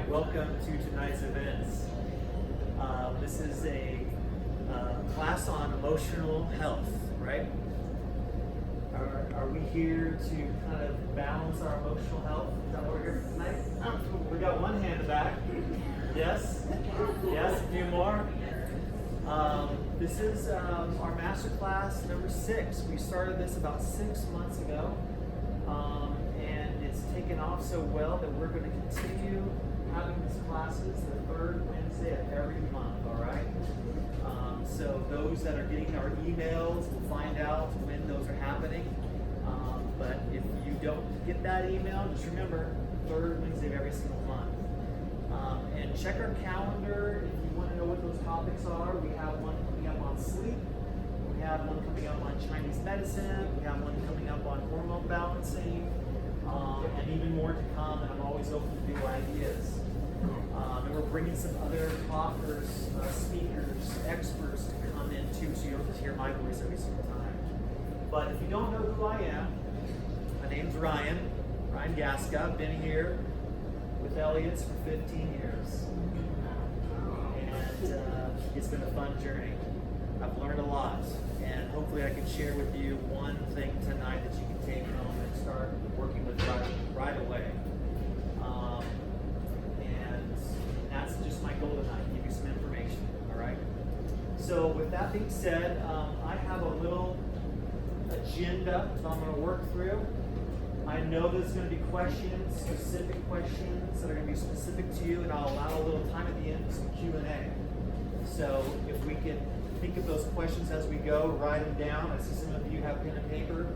welcome to tonight's events. This is a class on emotional health, right? Are we here to kind of balance our emotional health? Is that what we're here for tonight? We got one hand back. Yes? Yes, a few more. This is our MasterClass number 6. We started this about 6 months ago. And it's taken off so well that we're going to continue having these classes the third Wednesday of every month, all right? So those that are getting our emails will find out when those are happening. But if you don't get that email, just remember, third Wednesday of every single month. And check our calendar if you want to know what those topics are. We have one coming up on sleep. We have one coming up on Chinese medicine. We have one coming up on hormone balancing. And even more to come, and I'm always open to new ideas. And we're bringing some other talkers, speakers, experts to come in too, so you don't just hear my voice every single time. But if you don't know who I am, my name's Ryan Gaska. I've been here with Elliott's for 15 years. And it's been a fun journey. I've learned a lot, and hopefully I can share with you one thing tonight that you can take home and start working with right away. And that's just my goal tonight, give you some information, all right? So with that being said, I have a little agenda that I'm going to work through. I know there's going to be questions, specific questions that are going to be specific to you, and I'll allow a little time at the end for some Q&A. So if we can think of those questions as we go, write them down. I see some of you have pen and paper.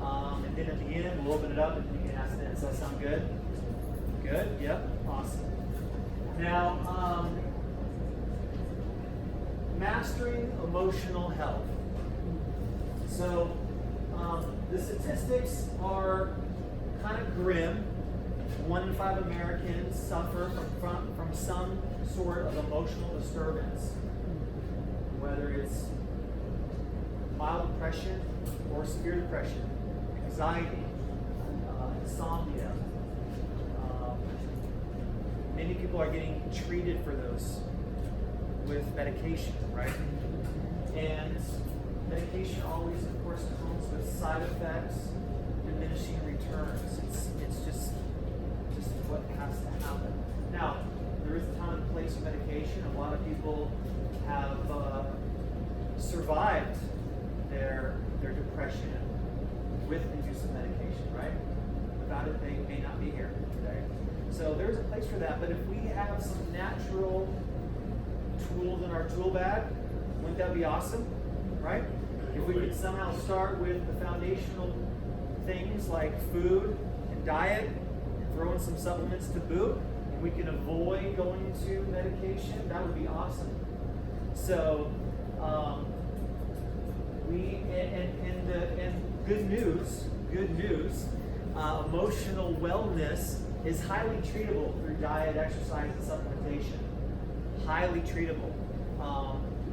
And then at the end, we'll open it up and you can ask them. Does that sound good? Good? Yep. Awesome. Now, mastering emotional health. So, the statistics are kind of grim. 1 in 5 Americans suffer from some sort of emotional disturbance, whether it's mild depression or severe depression, anxiety, insomnia. Many people are getting treated for those with medication, right? And medication always, of course, comes with side effects, diminishing returns. It's just what has to happen. Now, there is a time and place for medication. A lot of people have survived their depression with the use of medication, right? Without it, they may not be here today. So there's a place for that. But if we have some natural tools in our tool bag, wouldn't that be awesome, right? If we could somehow start with the foundational things like food and diet, and throw in some supplements to boot, and we can avoid going to medication, that would be awesome. So, good news, emotional wellness is highly treatable through diet, exercise, and supplementation. Highly treatable.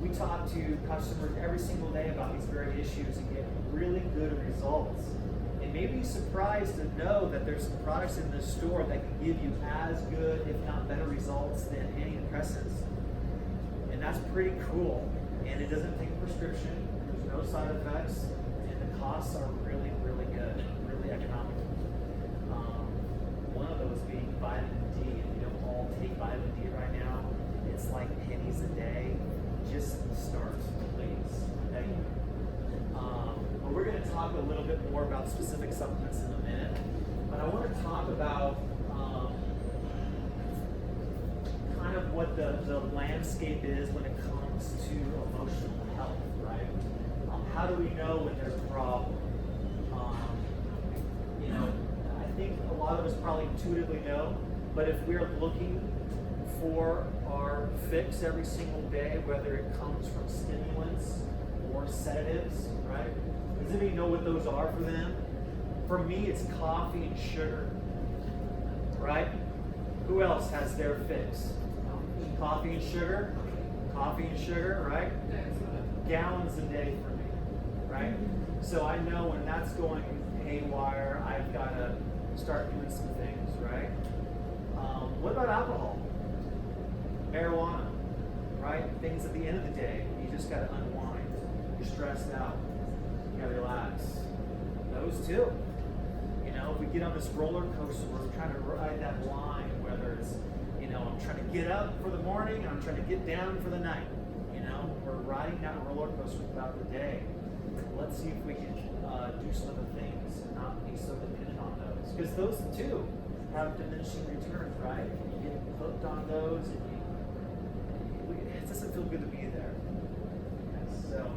We talk to customers every single day about these very issues and get really good results. And maybe be surprised to know that there's some products in this store that can give you as good, if not better results than antidepressants. And that's pretty cool. And it doesn't take a prescription, there's no side effects, and the costs are really, really good, really economical. One of those being vitamin D. If you don't all take vitamin D right now, it's like pennies a day. Just start, please. Okay? But we're going to talk a little bit more about specific supplements in a minute. But I want to talk about kind of what the landscape is when it comes to emotional health, right? How do we know when there's a problem? I think a lot of us probably intuitively know, but if we're looking for our fix every single day, whether it comes from stimulants or sedatives, right? Does anybody know what those are for them? For me, it's coffee and sugar, right? Who else has their fix? Coffee and sugar? Coffee and sugar, right? Gallons a day for me, right? So I know when that's going haywire, I've got to start doing some things, right? What about alcohol? Marijuana, right? Things at the end of the day, you just got to unwind. You're stressed out. You got to relax. Those too. You know, if we get on this roller coaster, we're trying to ride that line, whether it's, you know, I'm trying to get up for the morning and I'm trying to get down for the night. You know, we're riding that roller coaster throughout the day. Let's see if we can do some other things and not be so dependent on those. Because those too have diminishing returns, right? You get hooked on those and it doesn't feel good to be there. So,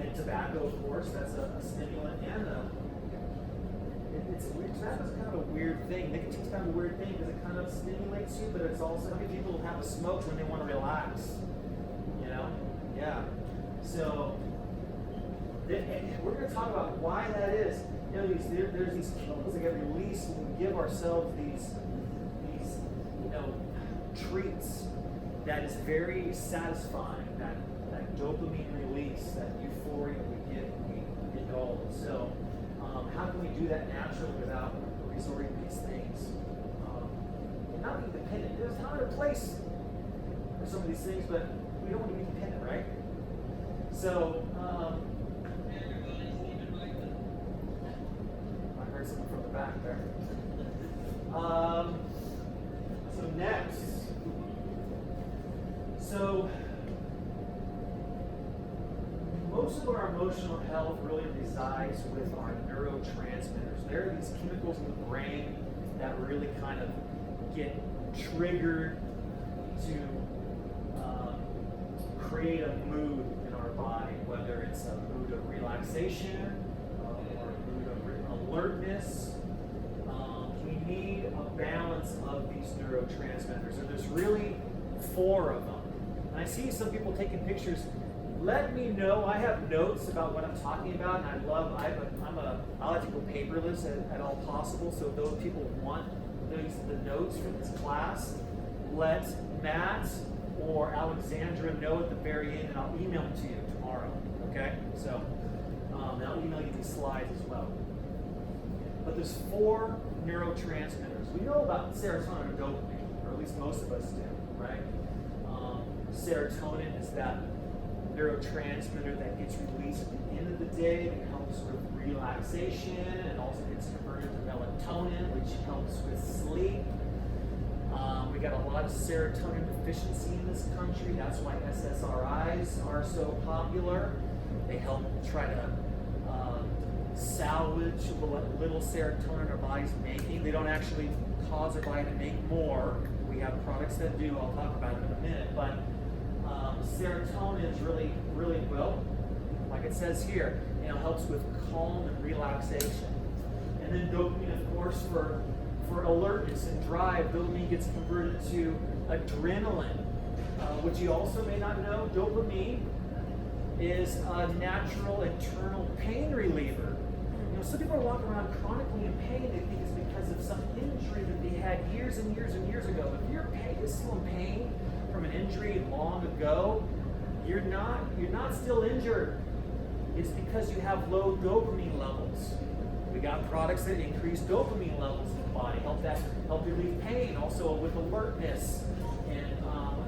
and tobacco, of course, that's a stimulant and it's a weird, tobacco's kind of a weird thing. Nicotine's kind of a weird thing because it kind of stimulates you, but it's also, how many people have a smoke when they want to relax? You know? Yeah. So, we're going to talk about why that is. You know, there's these chemicals that get released when we give ourselves these you know, treats that is very satisfying, that dopamine release, that euphoria we get when we indulge. So, how can we do that naturally without resorting to these things? And not be dependent. There's time and a place for some of these things, but we don't want to be dependent, right? So, I heard someone from the back there. So next, most of our emotional health really resides with our neurotransmitters. There are these chemicals in the brain that really kind of get triggered to create a mood in our body, whether it's a mood of relaxation or a mood of alertness. We need a balance of these neurotransmitters, and there's really 4 of them. And I see some people taking pictures. Let me know. I have notes about what I'm talking about, and I like to go paperless at all possible. So if those people want the notes from this class, let Matt or Alexandra know at the very end, and I'll email them to you tomorrow. Okay? So I'll email you these slides as well. But there's 4 neurotransmitters. We know about serotonin and dopamine, or at least most of us do, right? Serotonin is that neurotransmitter that gets released at the end of the day that helps with relaxation and also gets converted to melatonin, which helps with sleep. We got a lot of serotonin deficiency in this country. That's why SSRIs are so popular. They help try to salvage what little serotonin our body's making. They don't actually cause our body to make more. We have products that do. I'll talk about it in a minute. But serotonin is really, really well, like it says here, you know, helps with calm and relaxation. And then dopamine, of course, for alertness and drive. Dopamine gets converted to adrenaline, which you also may not know. Dopamine is a natural internal pain reliever. You know, some people are walking around chronically in pain. They think it's because of some injury that they had years and years and years ago. If you're still in pain from an injury long ago, you're not still injured. It's because you have low dopamine levels. We got products that increase dopamine levels in the body, help relieve pain, also with alertness and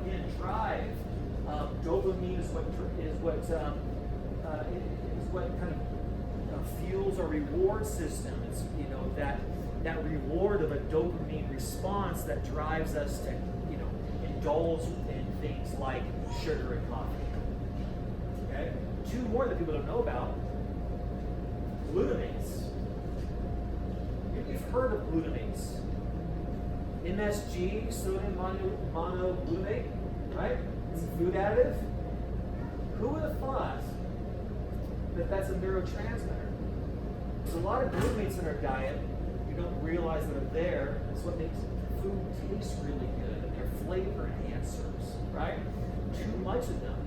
again drive. Dopamine is what kind of fuels our reward system. It's, you know, that reward of a dopamine response that drives us to, you know, indulge in things like sugar and coffee. Okay? 2 more that people don't know about. Glutamates. You've heard of glutamates. MSG, sodium monoglutamate, right? It's a food additive. Who would have thought that that's a neurotransmitter? There's a lot of glutamates in our diet. We don't realize that are there. It's what makes food taste really good, and they're flavor enhancers, right? Too much of them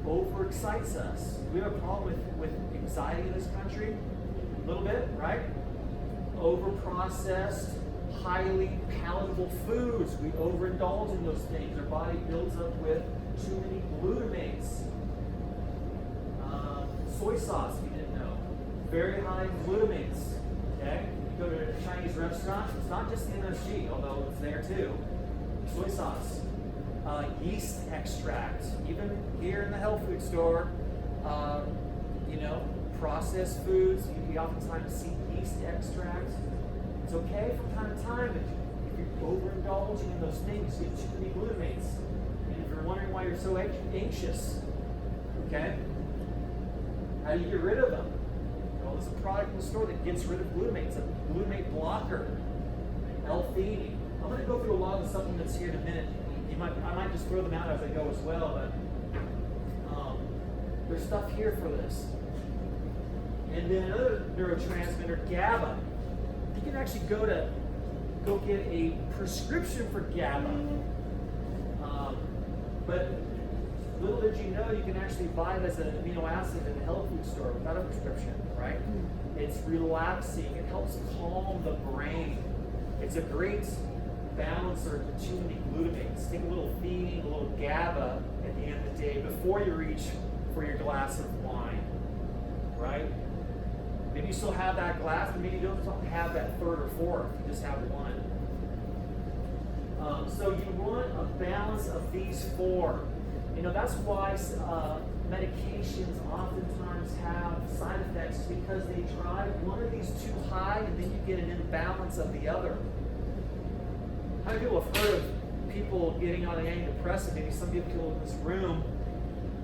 overexcites us. We have a problem with anxiety in this country, a little bit, right? Overprocessed, highly palatable foods. We overindulge in those things. Our body builds up with too many glutamates. Soy sauce, if you didn't know, very high glutamates. Okay, you go to a Chinese Chinese restaurant, it's not just the MSG, although it's there too. Soy sauce, yeast extract, even here in the health food store, you know, processed foods, you oftentimes see yeast extract. It's okay from time to time if you're overindulging in those things, you get too many glutamates. And if you're wondering why you're so anxious, okay, how do you get rid of them? Well, there's a product in the store that gets rid of glutamate. It's a glutamate blocker, L-theanine. I'm going to go through a lot of the supplements here in a minute. I might just throw them out as I go as well, but there's stuff here for this. And then another neurotransmitter, GABA. You can actually go get a prescription for GABA. But little did you know, you can actually buy it as an amino acid in a health food store without a prescription, right? It's relaxing. It helps calm the brain. It's a great balancer of too many glutamates. Take a little theanine, a little GABA at the end of the day before you reach for your glass of wine, right? Maybe you still have that glass, but maybe you don't have that third or fourth. You just have one. So you want a balance of these four. You know, that's why medications oftentimes have side effects, because they drive one of these too high and then you get an imbalance of the other. How many people have heard of people getting on an antidepressant? Maybe some people in this room,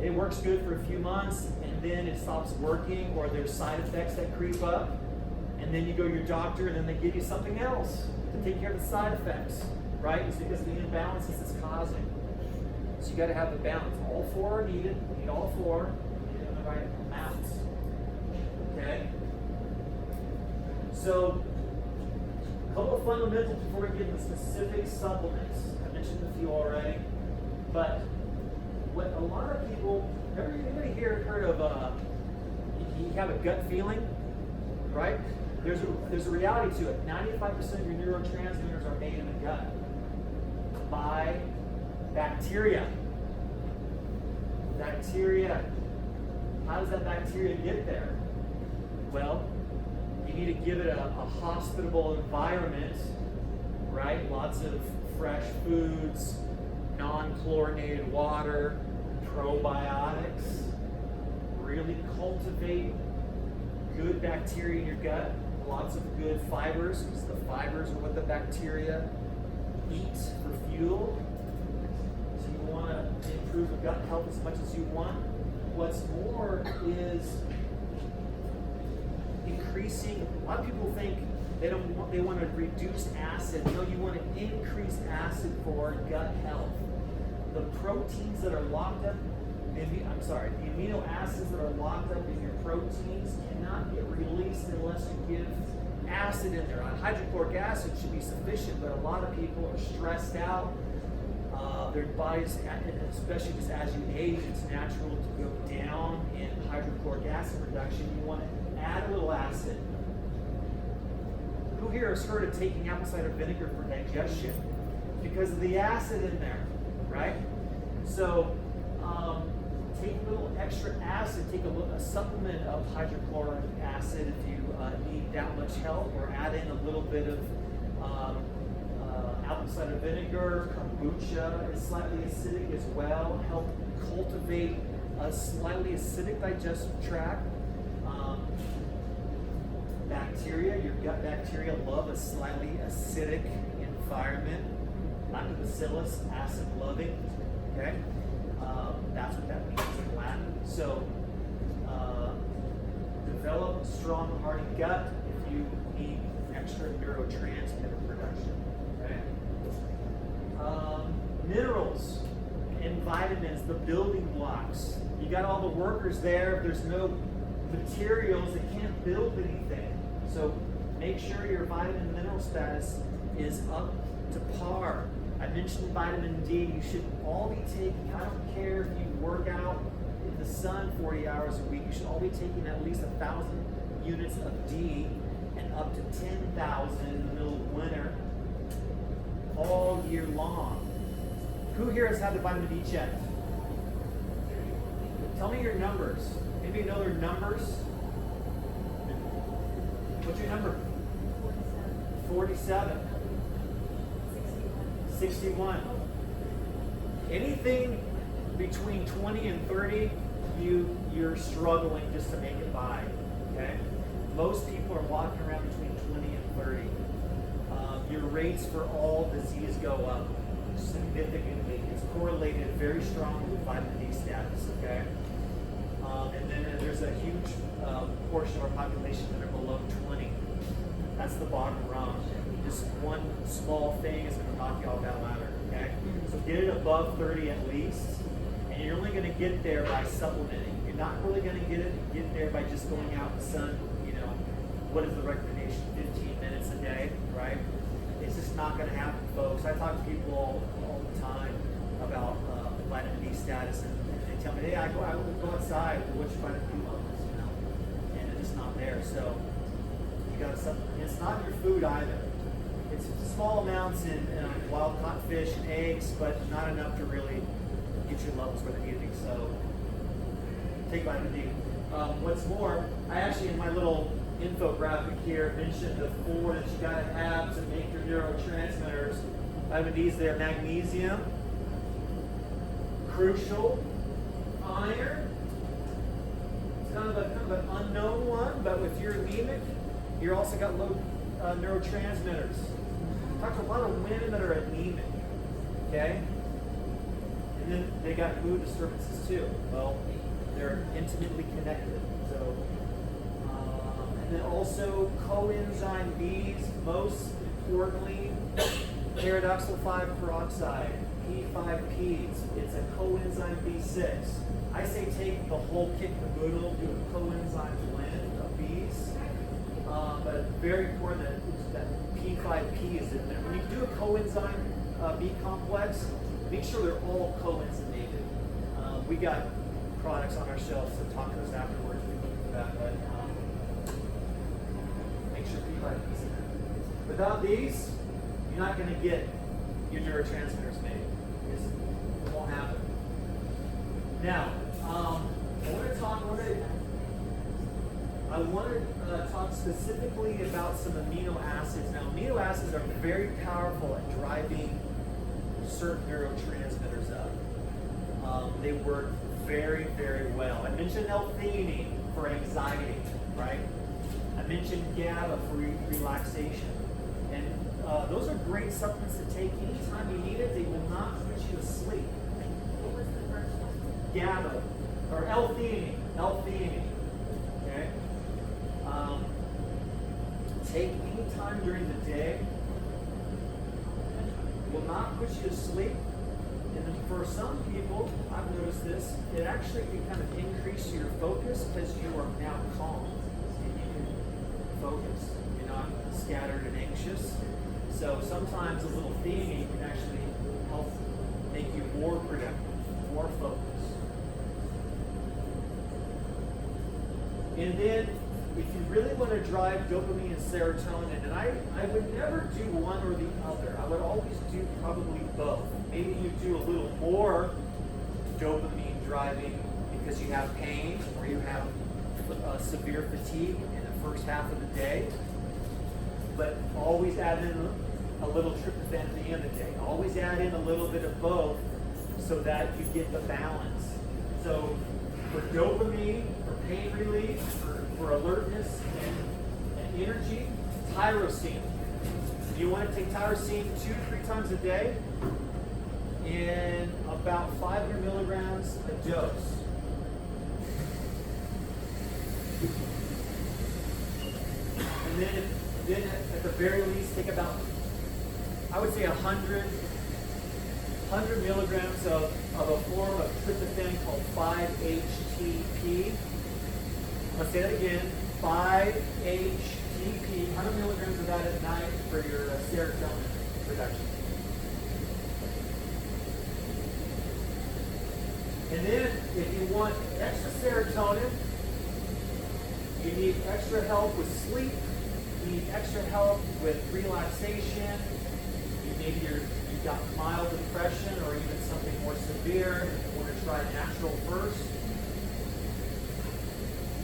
it works good for a few months and then it stops working, or there's side effects that creep up, and then you go to your doctor and then they give you something else to take care of the side effects, right? It's because of the imbalances it's causing. So you got to have the balance. All four are needed. You need all four. You need the right amounts. Okay? So, a couple of fundamentals before we get into specific supplements. I mentioned a few already. But what a lot of people, everybody here heard of, you have a gut feeling, right? There's a reality to it. 95% of your neurotransmitters are made in the gut by bacteria. Bacteria. How does that bacteria get there? Well, you need to give it a hospitable environment, right? Lots of fresh foods, non-chlorinated water, probiotics. Really cultivate good bacteria in your gut. Lots of good fibers, because the fibers are what the bacteria eat for fuel. So you want to improve the gut health as much as you want. What's more is increasing. A lot of people think they want to reduce acid. No, you want to increase acid for gut health. The proteins that are locked up, the amino acids that are locked up in your proteins cannot get released unless you give acid in there. Hydrochloric acid should be sufficient, but a lot of people are stressed out. Their bodies, especially just as you age, it's natural to go down in hydrochloric acid production. You want to add a little acid. Who here has heard of taking apple cider vinegar for digestion? Because of the acid in there, right? So take a little extra acid, take a supplement of hydrochloric acid if you need that much help, or add in a little bit of apple cider vinegar. Kombucha is slightly acidic as well. Help cultivate a slightly acidic digestive tract. Bacteria, your gut bacteria love a slightly acidic environment. Lactobacillus, acid loving. Okay, that's what that means in Latin. So, develop a strong, hearty gut if you need extra neurotransmitter production. Okay. Minerals and vitamins, the building blocks. You got all the workers there. If there's no materials, they can't build anything. So make sure your vitamin and mineral status is up to par. I mentioned vitamin D. You should all be taking, I don't care if you work out in the sun 40 hours a week, you should all be taking at least 1,000 units of D and up to 10,000 in the middle of winter all year long. Who here has had the vitamin D check? Tell me your numbers. Maybe you know their numbers. What's your number? 47. 47. 61. Anything between 20 and 30, you're struggling just to make it by. Okay? Most people are walking around between 20 and 30. Your rates for all disease go up significantly. It's correlated very strongly with vitamin D status. Okay? And then there's a huge portion of our population that are below 20. That's the bottom rung. Just one small thing is going to knock you all that ladder. Okay? So get it above 30 at least, and you're only going to get there by supplementing. You're not really going to get there by just going out in the sun. You know, what is the recommendation? 15 minutes a day, right? It's just not going to happen, folks. I talk to people all the time about vitamin D status, and they tell me, hey, I go outside. Well, what's your vitamin D levels? You know, and it's just not there. So you got to supplement. It's not in your food either. It's small amounts in wild caught fish and eggs, but not enough to really get your levels where they need to be. So take vitamin D. What's more, I actually in my little infographic here mentioned the 4 that you got to have to make your neurotransmitters. Vitamin D is there. Magnesium, crucial. Iron. It's kind of an unknown one, but if you're anemic, you're also got low neurotransmitters. Talk to a lot of women that are anemic, okay? And then they got mood disturbances too. Well, they're intimately connected. So, and then also coenzyme B's, most importantly, pyridoxal 5-peroxide, P5Ps. It's a coenzyme B6. I say take the whole kit and caboodle, do a coenzyme blend of B's. But very important that P5P is in there. When you do a coenzyme B complex, make sure they're all coenzymated. We got products on our shelves, so talk to us afterwards. We look for that, but make sure P5P is in there. Without these, you're not going to get your neurotransmitters made. It won't happen. Now, I want to talk specifically about some amino acids. Now, amino acids are very powerful at driving certain neurotransmitters up. They work very, very well. I mentioned L-theanine for anxiety, right? I mentioned GABA for relaxation. And those are great supplements to take anytime you need it. They will not put you to sleep. What was the first one? GABA, or L-theanine. L-theanine, okay? Take any time during the day. Will not put you to sleep. And then for some people, I've noticed this, it actually can kind of increase your focus because you are now calm. And you can focus. You're not scattered and anxious. So sometimes a little theanine can actually help make you more productive, more focused. And then, if you really want to drive dopamine and serotonin, and I would never do one or the other. I would always do probably both. Maybe you do a little more dopamine driving because you have pain or you have severe fatigue in the first half of the day. But always add in a little tryptophan at the end of the day. Always add in a little bit of both so that you get the balance. So for dopamine, for pain relief, for alertness and energy, tyrosine. You want to take tyrosine 2 to 3 times a day in about 500 milligrams a dose. And then at the very least, take about, I would say 100 milligrams of a form of tryptophan called 5-HTP. Let's say that again, 5-HTP, 100 milligrams of that at night for your serotonin production. And then if you want extra serotonin, you need extra help with sleep, you need extra help with relaxation, you've got mild depression or even something more severe, and you want to try natural first,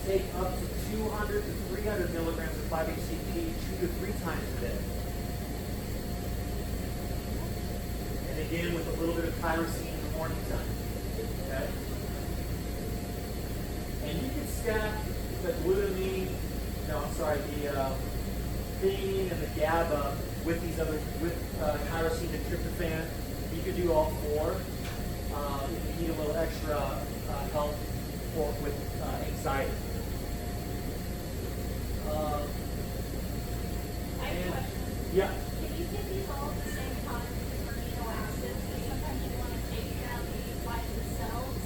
take up to 200 to 300 milligrams of 5-HTP 2 to 3 times a day. again with a little bit of tyrosine in the morning time. Okay? And you can stack the glutamine, the theanine and the GABA with these other, with tyrosine and tryptophan. You could do all four if you need a little extra help with anxiety. I have a question. Yeah. Can you get these all at the same time for amino acids? Because sometimes you want to take down these by themselves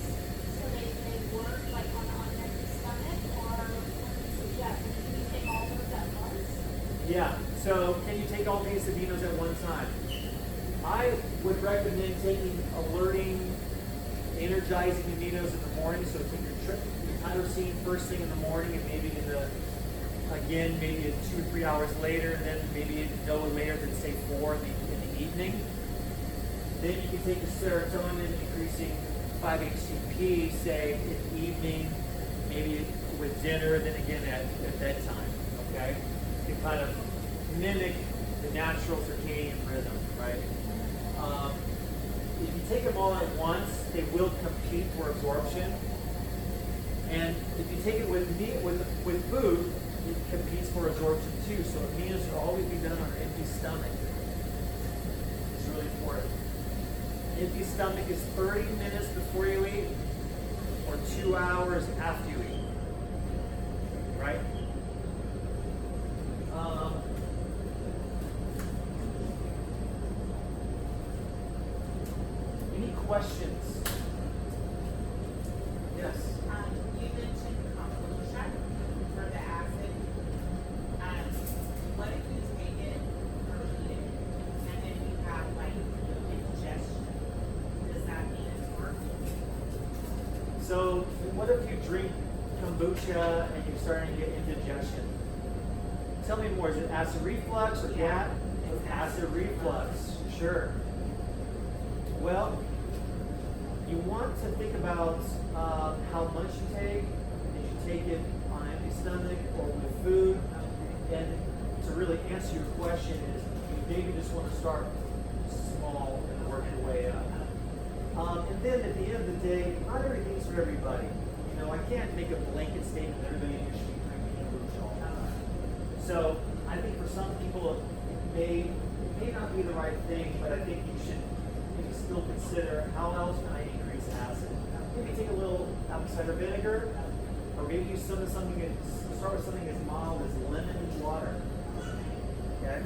so they work like on an empty stomach, or what do you suggest? Can you take all those at once? Yeah. So can you take all these aminos at one time? I would recommend taking alerting, energizing aminos in the morning. So take your tyrosine first thing in the morning, and maybe maybe 2 or 3 hours later, and then maybe no later than say 4 in the evening. Then you can take your serotonin increasing 5-HTP, say in the evening, maybe with dinner, then again at bedtime. Okay, you can kind of mimic the natural circadian rhythm, right? If you take them all at once, they will compete for absorption. And if you take it with food, it competes for absorption too. So aminos should always be done on an empty stomach. It's really important. Empty stomach is 30 minutes before you eat or 2 hours after you eat. Right? Any questions? Yes. You mentioned kombucha for the acid. What if you take it or eat it, and then you have like indigestion? Does that mean it's working? So what if you drink kombucha and you're starting to get indigestion? Tell me more. Is it acid reflux or Yeah, gas? it's Acid acid reflux. Sure. Well, you want to think about how much you take. Did you take it on an empty stomach or with food? And to really answer your question is you maybe just want to start small and work your way up. And then at the end of the day, not everything's for everybody. You know, I can't make a blanket statement that everybody should be drinking kombucha all the time. So I think for some people it may not be the right thing, but I think you should maybe still consider how else can I increase acid. Maybe take a little apple cider vinegar, or maybe use start with something as mild as lemon water. Okay?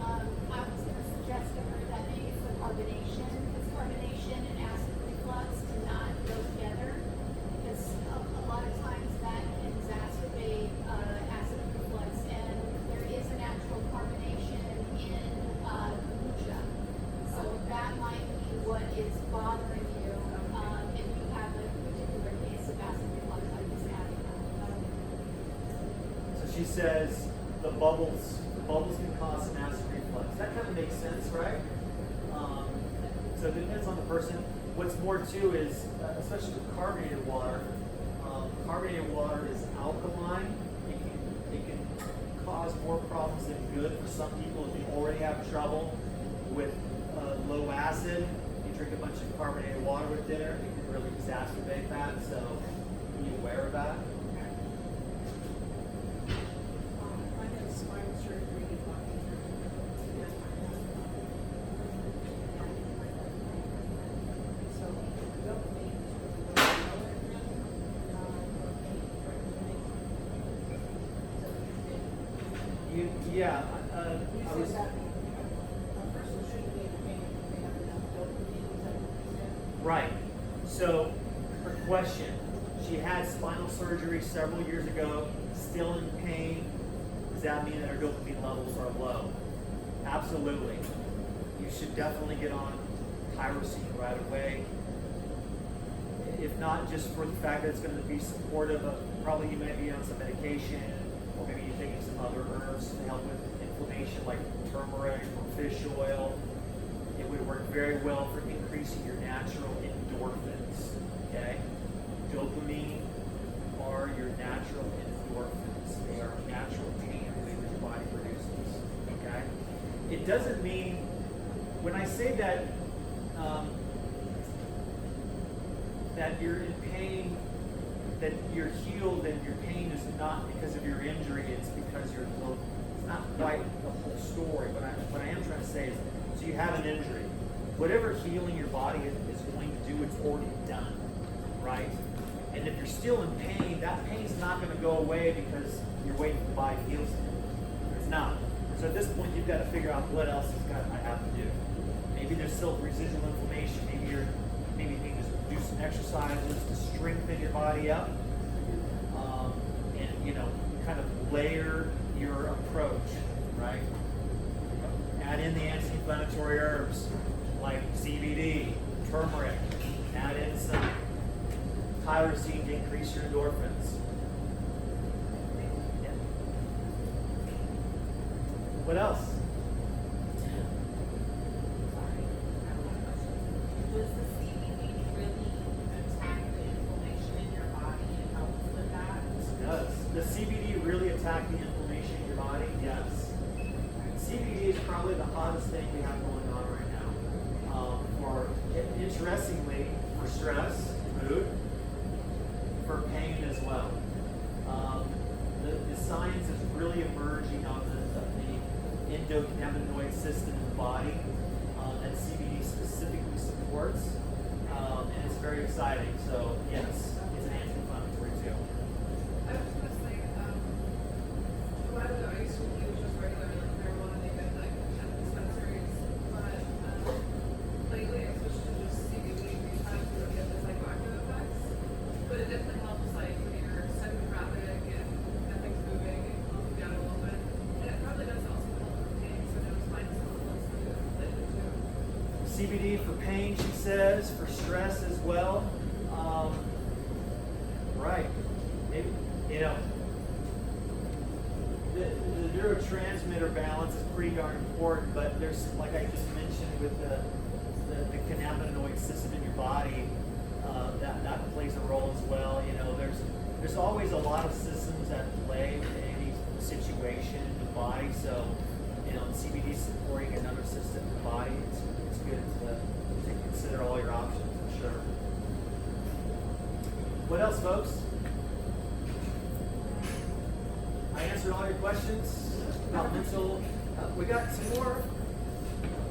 I was going to suggest to her that maybe it's the carbonation, because carbonation and acid reflux do not go together. Because a lot of times that can exacerbate acid reflux, and there is a natural carbonation in kombucha. So that might be what is bothering you if you have a particular case of acid reflux. I was having that. So she says the bubbles can cause some acid reflux. That kind of makes sense, right? So it depends on the person. What's more too is, especially with carbonated water is alkaline. It can cause more problems than good for some people. If you already have trouble with low acid, you drink a bunch of carbonated water with dinner, it can really exacerbate that. So be aware of that. I had spinal surgery about a year ago, and I have so dopamine is really low at night. Yeah, You I was. said that a person shouldn't be in pain if they have enough dopamine, is that what you said? Right. So, her question, she had spinal surgery several years ago, still in pain. Does that mean that her dopamine levels are low? Absolutely. You should definitely get on tyrosine right away. If not just for the fact that it's going to be supportive of, probably you may be on some medication, or maybe you're taking some other herbs to help with inflammation like turmeric or fish oil. It would work very well for increasing your natural endorphins. Okay? Dopamine are your natural endorphins. They are natural pain relievers your body produces. Okay? It doesn't mean when I say that that you're in pain, that you're healed and your pain is not because of your injury, it's because you're healed. It's not quite the whole story. What I am trying to say is, so you have an injury. Whatever healing your body is going to do, it's already done, right? And if you're still in pain, that pain's not going to go away because you're waiting for the body to heal. It's not. So at this point, you've got to figure out what else I have to do. Maybe there's still residual inflammation. Maybe you need to do some exercises to strengthen your body up, and kind of layer your approach, right? Add in the anti-inflammatory herbs like CBD, turmeric. Add in some tyrosine to increase your endorphins. Yeah. What else? Does the CBD really attack the inflammation in your body and help with that? Does the CBD really attack the inflammation in your body? Yes. CBD is probably the hottest thing we have going on right now. Interestingly, for stress, mood, for pain as well. The science is really emerging on the endocannabinoid system in the body that CBD specifically supports, and it's very exciting. So yes, it's an anti-inflammatory too. I was just saying, a while ago I used to use just regular marijuana, and even like at dispensaries, but lately I switched to just CBD because you don't get the psychoactive effects. But it definitely helps like when you're psychopathic and nothing's moving and calms you down a little bit. And it probably does also help with pain, so I was finding someone else to do it lately too. CBD for pain, she says, for stress as well. Right. Maybe, the neurotransmitter balance is pretty darn important, but there's, like I just mentioned, with the cannabinoid system in your body, that plays a role as well. There's always a lot of systems at play in any situation in the body, so CBD supporting another system in the body, it's good to consider all your options, I'm sure. What else, folks? I answered all your questions about mental. We got some more.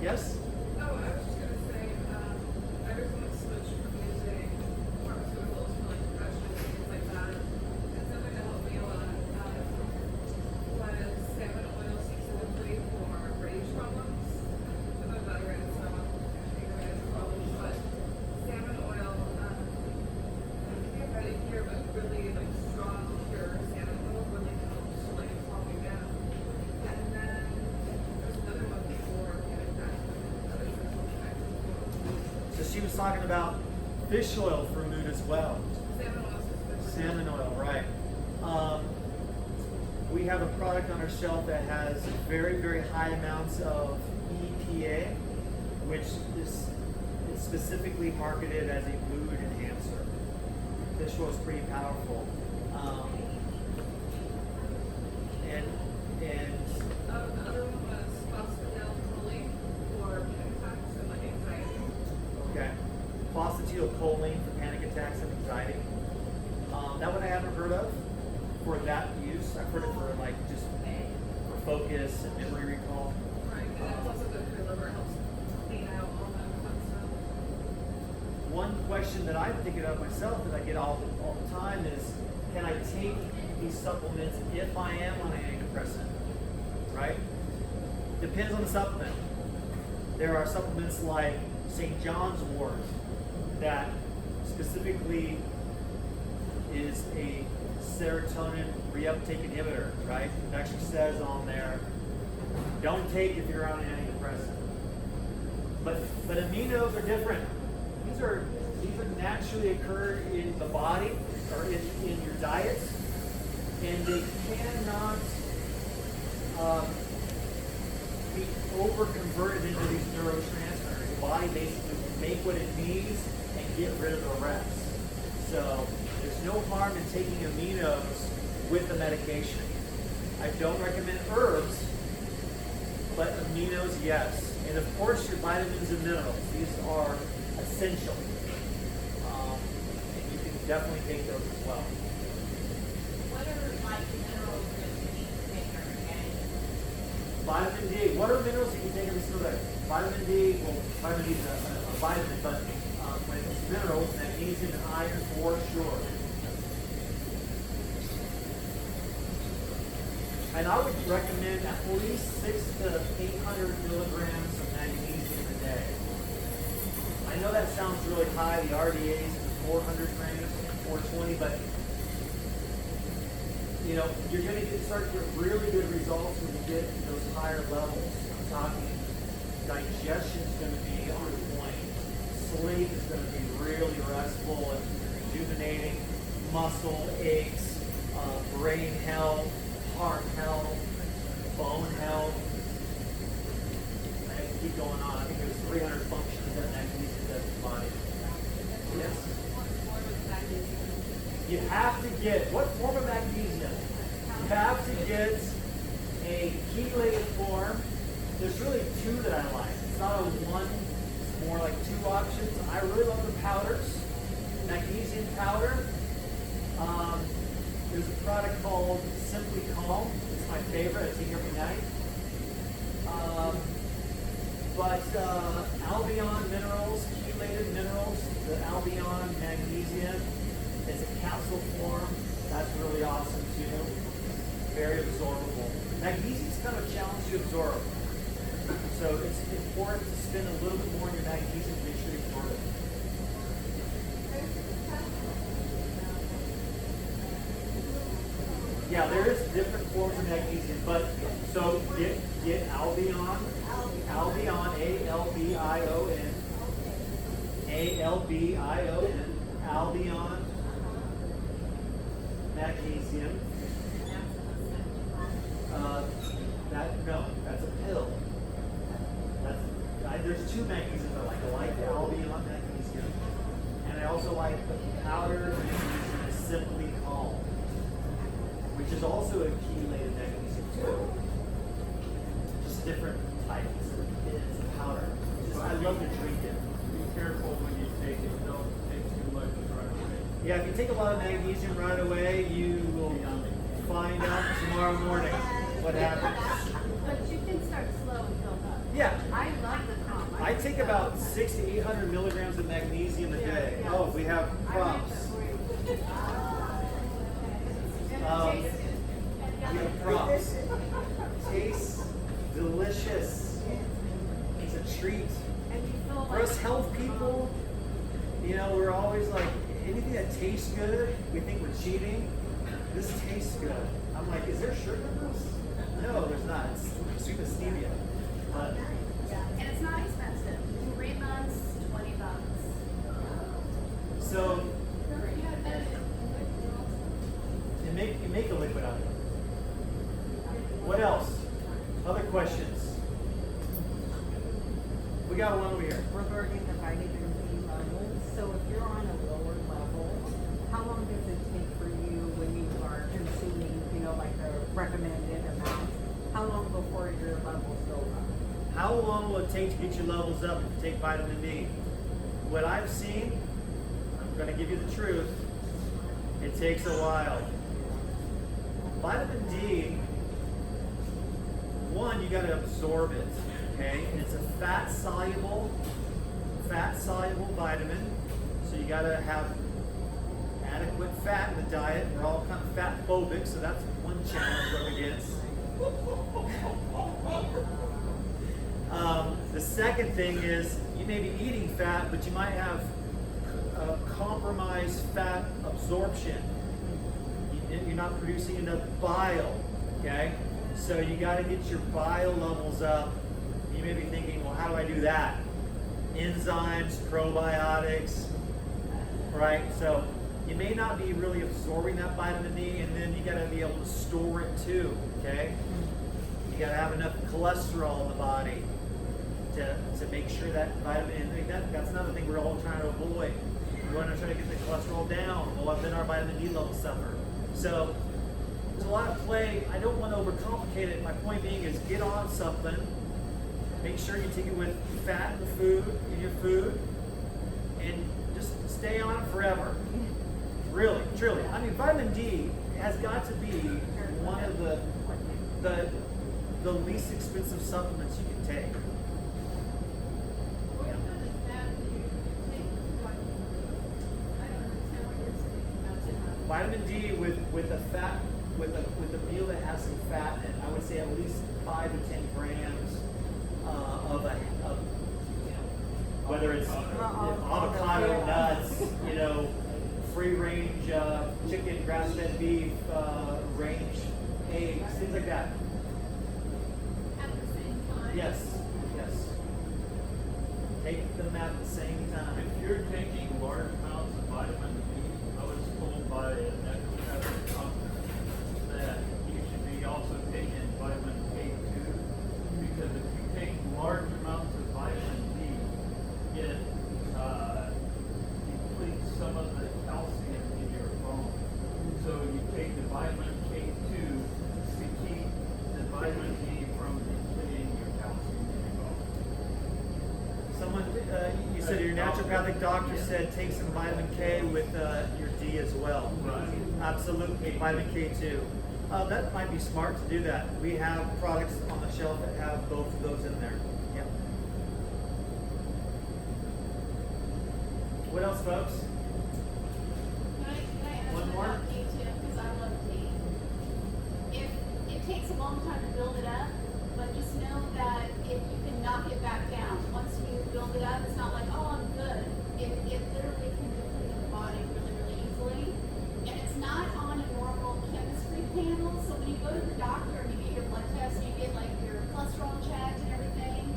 Yes? Oh, I was just gonna say, I recently switched from using pharmaceuticals for like depression and things like that. And something that helped me a lot was salmon oil specifically for rage problems. I'm a veteran, so I'm rage problems, but salmon oil, I read it here, but really like strong, pure salmon oil really helps like calm you down. And then there's another one before getting back to other sexual connections. So she was talking about fish oil for mood as well. Salmon oil specifically. Salmon oil, right. We have a product on our shelf that has very, very high amounts of EPA, which is specifically marketed as a mood enhancer. Fish oil is pretty powerful. And The other one was phosphatidylcholine for panic attacks and like anxiety. okay, phosphatidylcholine for panic attacks and anxiety. That one I haven't heard of for that use. I've heard it for like just for focus and memory recall. Right, and it's also good for your liver, it helps clean out all that fun stuff. One question that I'm thinking of myself that I get all the time is, can I take these supplements if I am on an antidepressant? Right? Depends on the supplement. There are supplements like St. John's wort that specifically is a serotonin reuptake inhibitor, right? It actually says on there, don't take if you're on an antidepressant. But aminos are different. These are naturally occur in the body or in your diet, and they cannot be over converted into these neurotransmitters. The body basically can make what it needs and get rid of the rest. So there's no harm in taking aminos with the medication. I don't recommend herbs, but aminos, yes. And of course, your vitamins and minerals. These are essential. And you can definitely take those as well. What are like minerals that you need to take every day? Vitamin D. What are minerals that you take every single day? Vitamin D, well, vitamin D is a vitamin, but when it's minerals, magnesium and iron for sure. And I would recommend at least 600 to 800 milligrams of magnesium a day. I know that sounds really high. The RDA is in the 400 range, 420, but you know, you're going to start to get really good results when you get to those higher levels. I'm talking digestion is going to be on point. Sleep is going to be really restful and rejuvenating. Muscle aches, brain health, heart health, bone health. I can keep going on. I think there's 300 functions that magnesium does in the body. Yes? You have to get, what form of magnesium? You have to get a chelated form. There's really two that I like. It's not a one, it's more like two options. I really love the powders. Magnesium powder. There's a product called Simply Calm. It's my favorite. I take it every night. But Albion minerals, chelated minerals, the Albion magnesium, it's a capsule form. That's really awesome too. Very absorbable. Magnesium is kind of a challenge to absorb. So it's important to spend a little bit more on your magnesium to make sure you absorb it. Yeah, there is different forms of magnesium, but so get Albion, A-L-B-I-O-N, A-L-B-I-O-N, Albion magnesium. That's a pill. There's two magnesiums I like. I like the Albion magnesium, and I also like the powder magnesium, Simply Calm, which is also a chelated magnesium too. Just different types. It's a powder. I love to drink it. Be careful when you take it. Don't take too much right away. Yeah, if you take a lot of magnesium right away, you will find out tomorrow morning what happens. But you can start slow and build up. Yeah. I love the calm. I take about 600 to 800 milligrams of magnesium a day. Yeah. Oh, we have props. We have props. Tastes delicious. It's a treat. And you feel For us health people, you know, we're always like, anything that tastes good, we think we're cheating. This tastes good. I'm like, is there sugar in this? No, there's not. It's sweet stevia. But and it's not expensive. 3 months, $20. so you make a liquid out of it. What else? Other questions? We got one over here. Regarding the vitamin D levels, so if you're on a lower level, how long does it take for you when you are consuming, like the recommended amount? How long before your levels go up? How long will it take to get your levels up if you take vitamin D? What I've seen, I'm going to give you the truth, it takes a while. Vitamin D, one, you got to absorb it, okay? And it's a fat-soluble vitamin, so you got to have adequate fat in the diet. We're all kind of fat phobic, so that's one challenge we're up against. The second thing is you may be eating fat, but you might have compromised fat absorption. You're not producing enough bile, okay? So you got to get your bile levels up. You may be thinking, well, how do I do that? Enzymes, probiotics, right? So you may not be really absorbing that vitamin D, and then you got to be able to store it too, okay? You got to have enough cholesterol in the body to make sure that vitamin, that's another thing we're all trying to avoid. We want to try to get the cholesterol down, well, then our vitamin D levels suffer. So there's a lot of play. I don't want to overcomplicate it. My point being is get on something Make sure you take it with fat in your food, and just stay on it forever. Really, truly. I mean, vitamin D has got to be one of the least expensive supplements you can take. What kind of fat do you take? What? I don't understand what you're saying. That's enough. Vitamin D with a fat with a meal that has some fat in it, I would say at least 5 to 10 grams of you know, whether it's avocado, nuts, you know, free range chicken, grass fed beef, range eggs, things like that. At the same time? Yes, yes. Take them at the same time. If you're taking large amounts of vitamin D, I was told by a naturopathic doctor that you should be also taking vitamin K2, because if you take large amounts of vitamin D, it depletes some of the calcium in your bones. So you take the vitamin K2 to keep the vitamin D from depleting your calcium in your bones. Someone, you said your naturopathic doctor said take some vitamin K with your D as well. Right. Absolutely, vitamin K2. That might be smart to do that. We have products on the shelf that have both of those in there. Yep. What else, folks? Can I ask One more? about D too? Because I love D. If it takes a long time to build it up, but just know that if you can knock it back down, once you build it up, it's not like, oh, I'm good. It literally can deplete the body really, really easily. And it's not on a normal chemistry panel. So when you go to the doctor and you get your blood test, you get like your cholesterol checked and everything,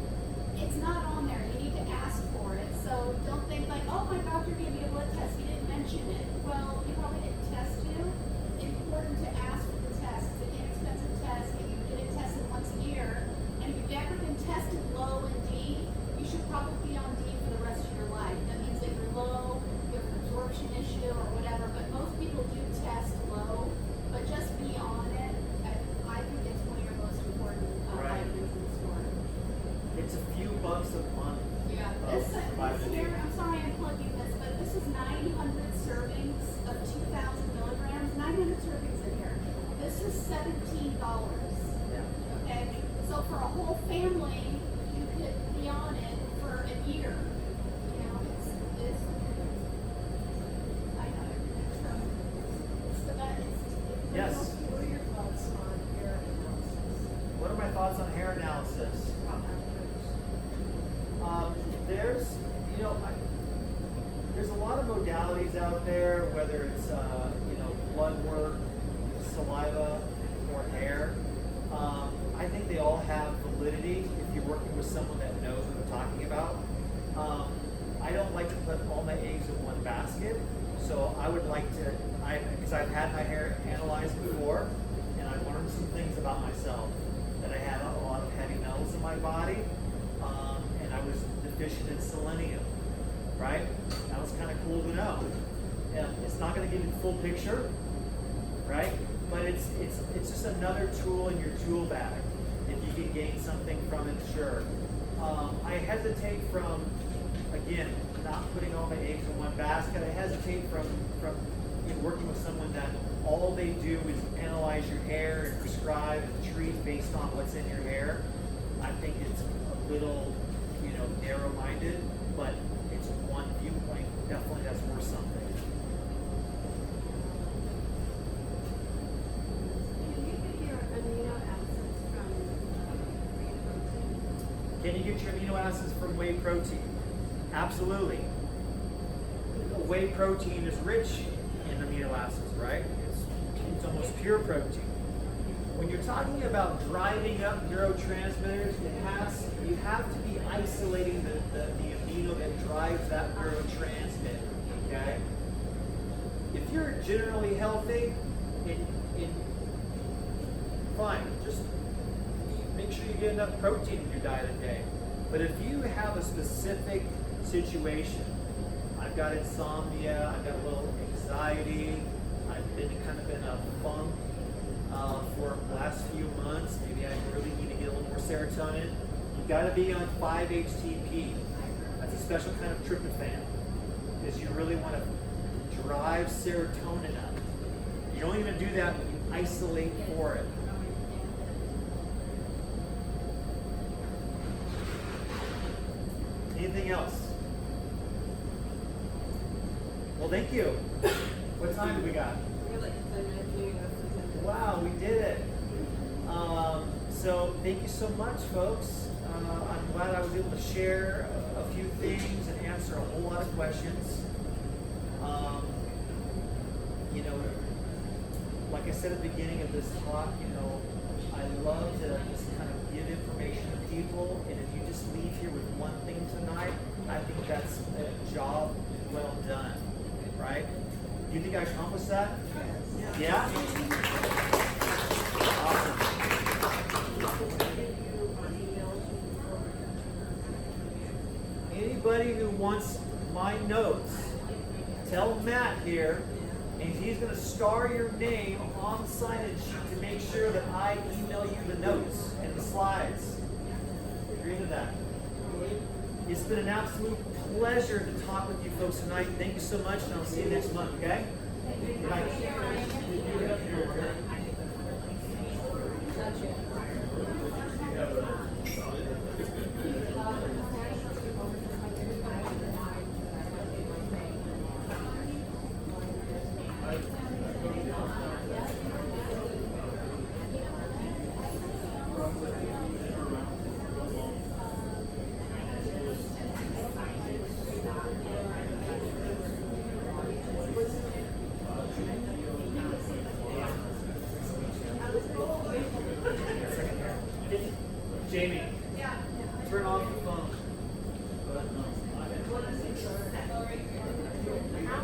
it's not on there. You need to ask for it. So don't think like, oh, my doctor gave me a blood test. He didn't mention it. Well, he probably didn't test you. It's important to ask for the test. It's an inexpensive test, and you get it tested once a year. And if you've ever been tested low in D, you should probably be on D for the rest of your life. That means if you're low, you have an absorption issue or whatever. But most people do test low. But just be on it. I think it's one of your most important Right. vitamins in the store. It's a few bucks a month. Yeah, of this vitamin D. here, I'm sorry I'm plugging this, but this is 900 servings of 2,000 milligrams, 900 servings in here. This is $17. Yeah. Okay, so for a whole family, you could be on it for a year. You know, it's I know, it's the best. Yes. What are your thoughts on hair analysis? What are my thoughts on hair analysis? There's, you know, there's a lot of modalities out there, whether it's, you know, blood work, saliva, or hair. I think they all have validity if you're working with someone that knows what they're talking about. I don't like to put all my eggs in one basket, so I would like to, because I've had my hair analyzed before, and I've learned some things about myself, that I had a lot of heavy metals in my body, and I was deficient in selenium, right? That was kind of cool to know. It's not going to give you the full picture, right? But it's just another tool in your tool bag. If you can gain something from it, sure. I hesitate from, again, not putting all my eggs in one basket. I hesitate from you know, working with someone that all they do is analyze your hair and prescribe and treat based on what's in your hair. I think it's a little, you know, narrow-minded, but it's one viewpoint. Definitely, that's worth something. Can you get your amino acids from whey protein? Can you get your amino acids from whey protein? Absolutely. Whey protein is rich in amino acids, right? It's almost pure protein. When you're talking about driving up neurotransmitters, you have to be isolating the amino that drives that neurotransmitter, okay? If you're generally healthy, fine, just make sure you get enough protein in your diet a day. But if you have a specific situation, I've got insomnia, I've got a little anxiety, I've been kind of in a funk for the last few months, maybe I really need to get a little more serotonin, You got to be on 5-HTP. That's a special kind of tryptophan, because you really want to drive serotonin up. You don't even do that when you isolate for it. Anything else? Well, thank you. What time do we got? We're like 10 minutes, maybe less than 10 minutes. Wow, we did it. So thank you so much, folks. I'm glad I was able to share a few things and answer a whole lot of questions. You know, like I said at the beginning of this talk, you know, I love to just kind of give information to people, and if you just leave here with one thing tonight, I think that's a job well done, right? Do you think I accomplished that? Yeah? Awesome. Anybody who wants my notes, tell Matt here, and he's going to star your name on the signage sheet to make sure that I email you the notes and the slides. Agree to that? It's been an absolute pleasure to talk with you folks tonight. Thank you so much, and I'll see you next month, okay? Good night. Jamie.